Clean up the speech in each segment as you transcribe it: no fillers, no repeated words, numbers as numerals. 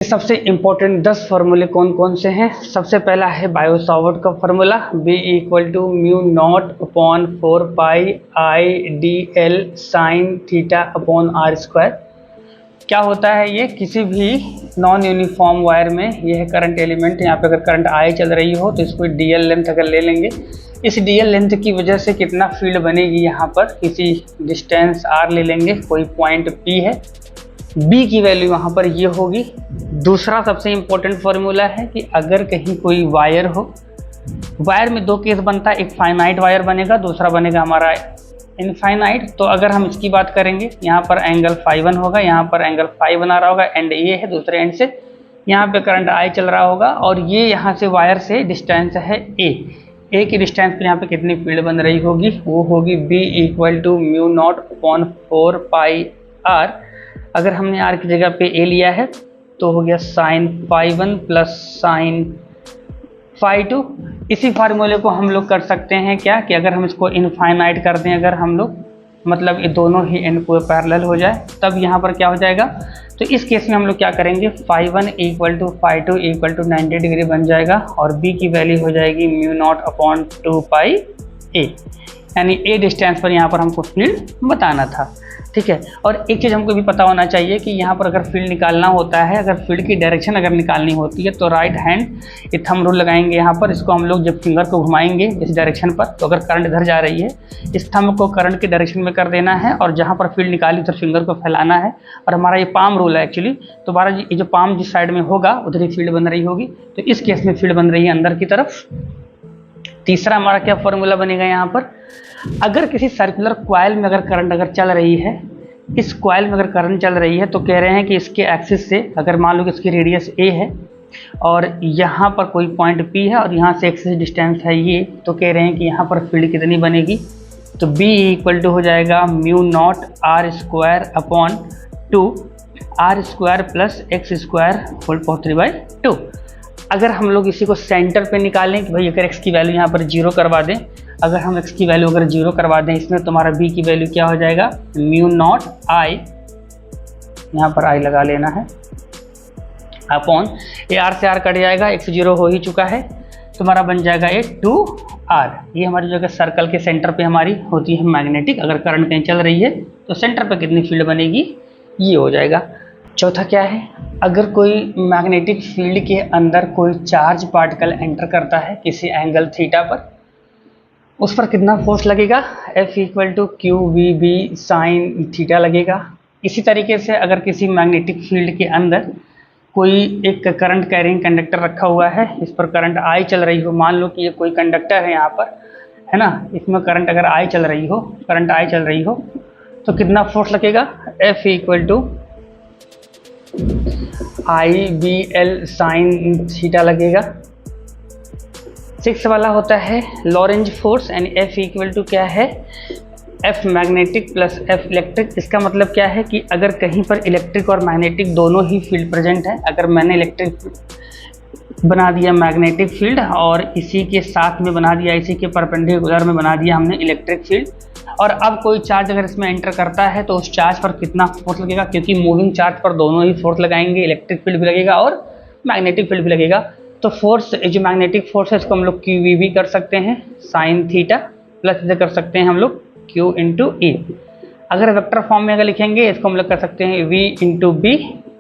सबसे इम्पोर्टेंट 10 फार्मूले कौन कौन से हैं। सबसे पहला है बायो सावर्ट का फार्मूला, B = mu naught upon 4 pi I D L sine theta upon R square. क्या होता है ये, किसी भी नॉन यूनिफॉर्म वायर में यह करंट एलिमेंट, यहाँ पे अगर करंट आई चल रही हो तो इसको डीएल लेंथ अगर ले लेंगे, इस डीएल लेंथ की वजह से कितना फील्ड बनेगी, यहाँ पर किसी डिस्टेंस आर ले लेंगे, कोई पॉइंट पी है, बी की वैल्यू यहाँ पर ये होगी। दूसरा सबसे इम्पोर्टेंट फार्मूला है कि अगर कहीं कोई वायर हो, वायर में दो केस बनता है, एक फाइनाइट वायर बनेगा, दूसरा बनेगा हमारा इनफाइनाइट। तो अगर हम इसकी बात करेंगे, यहाँ पर एंगल φ1 होगा, यहाँ पर एंगल φ बना रहा होगा, एंड ये है दूसरे एंड से, यहाँ पे करंट I चल रहा होगा और ये यहाँ से वायर से डिस्टेंस है ए की डिस्टेंस पर यहाँ पे कितनी फील्ड बन रही होगी, वो होगी B = mu naught upon 4 pi R. अगर हमने आर की जगह पे ए लिया है तो हो गया साइन φ1 प्लस साइन φ2। इसी फार्मूले को हम लोग कर सकते हैं क्या कि अगर हम इसको इनफाइनाइट कर दें, अगर हम लोग मतलब ये दोनों ही एंड पूरे पैरेलल हो जाए, तब यहाँ पर क्या हो जाएगा। तो इस केस में हम लोग क्या करेंगे, φ1 = φ2 = 90 डिग्री बन जाएगा और b की वैल्यू हो जाएगी म्यू नॉट अपॉन 2 पाई ए, यानी ए डिस्टेंस पर यहाँ पर हमको फील्ड बताना था। ठीक है, और एक चीज़ हमको भी पता होना चाहिए कि यहाँ पर अगर फील्ड निकालना होता है, अगर फील्ड की डायरेक्शन अगर निकालनी होती है तो राइट हैंड ये थंब रूल लगाएंगे यहाँ पर, इसको हम लोग जब फिंगर को घुमाएंगे इस डायरेक्शन पर, तो अगर करंट इधर जा रही है, इस थंब को करंट की डायरेक्शन में कर देना है और जहाँ पर फील्ड निकाली उधर फिंगर को फैलाना है। और हमारा ये पाम रूल है एक्चुअली, तो हमारा ये जो पाम जिस साइड में होगा उधर ही फील्ड बन रही होगी, तो इस केस में फील्ड बन रही है अंदर की तरफ। तीसरा हमारा क्या फॉर्मूला बनेगा यहाँ पर, अगर किसी सर्कुलर कॉइल में अगर करंट अगर चल रही है, इस कॉइल में अगर करंट चल रही है, तो कह रहे हैं कि इसके एक्सिस से, अगर मान लो कि इसकी रेडियस ए है और यहाँ पर कोई पॉइंट पी है और यहाँ से एक्सिस डिस्टेंस है ये, तो कह रहे हैं कि यहाँ पर फील्ड कितनी बनेगी, तो B = हो जाएगा mu naught R square upon 2 R square plus X square whole power 3/2। अगर हम लोग इसी को सेंटर पे निकालें कि भाई अगर x की वैल्यू यहाँ पर 0 करवा दें, अगर हम x की वैल्यू अगर 0 करवा दें इसमें, तो हमारा b की वैल्यू क्या हो जाएगा, म्यू नॉट आई, यहाँ पर i लगा लेना है, अपॉन ये r से r कट जाएगा, x 0 हो ही चुका है, तो हमारा बन जाएगा ये 2r। ये हमारी जो है सर्कल के सेंटर पे हमारी होती है मैग्नेटिक, अगर करंट कहीं चल रही है तो सेंटर पे कितनी फील्ड बनेगी, ये हो जाएगा। चौथा क्या है, अगर कोई मैग्नेटिक फील्ड के अंदर कोई चार्ज पार्टिकल एंटर करता है किसी एंगल थीटा पर, उस पर कितना फोर्स लगेगा, F = QVB साइन थीटा लगेगा। इसी तरीके से अगर किसी मैग्नेटिक फील्ड के अंदर कोई एक करंट कैरिंग कंडक्टर रखा हुआ है, इस पर करंट I चल रही हो, मान लो कि ये कोई कंडक्टर है यहाँ पर, है ना, इसमें करंट अगर I चल रही हो, करंट I चल रही हो, तो कितना फोर्स लगेगा, F = IBL साइन थीटा लगेगा। 6 वाला होता है लॉरेंज फोर्स, यानी F = क्या है, F magnetic plus F electric. इसका मतलब क्या है कि अगर कहीं पर इलेक्ट्रिक और मैग्नेटिक दोनों ही फील्ड प्रेजेंट है, अगर मैंने इलेक्ट्रिक बना दिया मैग्नेटिक फील्ड और इसी के साथ में बना दिया, इसी के परपेंडिकुलर में बना दिया हमने इलेक्ट्रिक फील्ड, और अब कोई चार्ज अगर इसमें एंटर करता है तो उस चार्ज पर कितना फोर्स लगेगा, क्योंकि मूविंग चार्ज पर दोनों ही फोर्स लगाएंगे, इलेक्ट्रिक फील्ड भी लगेगा और मैग्नेटिक फील्ड भी लगेगा। तो फोर्स, जो मैग्नेटिक फोर्स है इसको हम लोग QV कर सकते हैं साइन थीटा, प्लस इसे कर सकते हैं हम लोग Q × E। अगर वेक्टर फॉर्म में अगर लिखेंगे इसको हम लोग कर सकते हैं V × B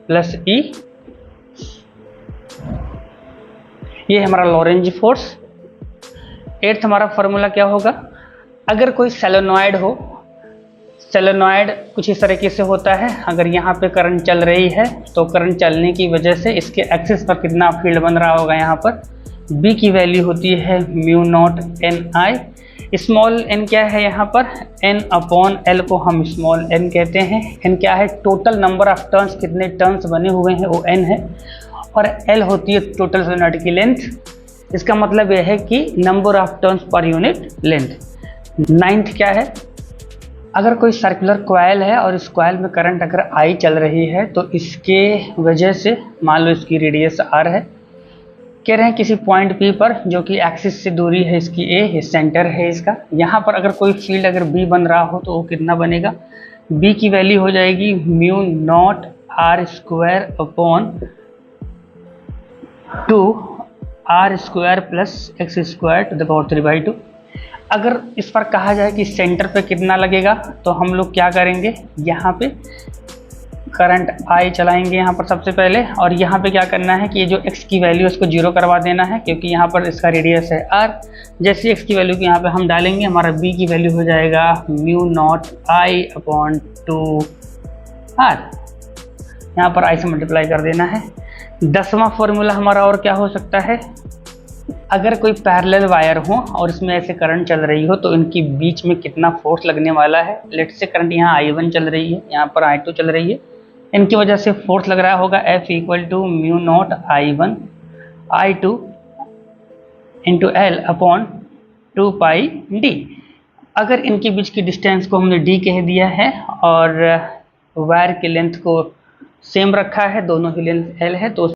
प्लस E। ये हमारा लॉरेंज फोर्स। 8th हमारा फॉर्मूला क्या होगा, अगर कोई सोलेनॉइड हो, सोलेनॉइड कुछ इस तरीके से होता है, अगर यहाँ पे करंट चल रही है तो करंट चलने की वजह से इसके एक्सिस पर कितना फील्ड बन रहा होगा, यहाँ पर B की वैल्यू होती है mu naught NI। Small n क्या है, यहाँ पर n अपॉन l को हम स्मॉल n कहते हैं। n क्या है, टोटल नंबर ऑफ टर्न्स, कितने टर्न्स बने हुए हैं वो n है, और l होती है टोटल सोलेनॉइड की लेंथ। इसका मतलब यह है कि number of turns per unit length. 9th क्या है, अगर कोई सर्कुलर कॉइल है और इस कॉइल में करंट अगर I चल रही है, तो इसके वजह से मान लो इसकी रेडियस R है, कह रहे हैं किसी पॉइंट P पर जो कि एक्सिस से दूरी है इसकी A, ये सेंटर है इसका, यहाँ पर अगर कोई फील्ड अगर B बन रहा हो तो वो कितना बनेगा, B की वैल्यू हो जाएगी mu naught R² upon two R square plus X square to the power 3/2। अगर इस पर कहा जाए कि सेंटर पे कितना लगेगा, तो हम लोग क्या करेंगे, यहाँ पे करंट आई चलाएंगे यहाँ पर सबसे पहले, और यहाँ पे क्या करना है कि ये जो x की वैल्यू उसको जीरो करवा देना है, क्योंकि यहाँ पर इसका रेडियस है r। जैसे x की वैल्यू को यहाँ पे हम डालेंगे, हमारा b की वैल्यू हो जाएगा mu not I upon 2r। यहाँ पर i से मल्टीप्लाई कर देना है। 10वां फॉर्मूला हमारा और क्या हो सकता है, अगर कोई पैरेलल वायर हो और इसमें ऐसे करंट चल रही हो, तो इनकी बीच में कितना फोर्स लगने वाला है। लेट से करंट यहाँ I1 चल रही है, यहाँ पर I2 चल रही है, इनकी वजह से फोर्स लग रहा होगा F equal to mu naught I1 I2 into L upon 2πd। अगर इनके बीच की डिस्टेंस को हमने d कह दिया है और वायर की लेंथ को सेम रखा है, दोनों की लेंथ L है, तो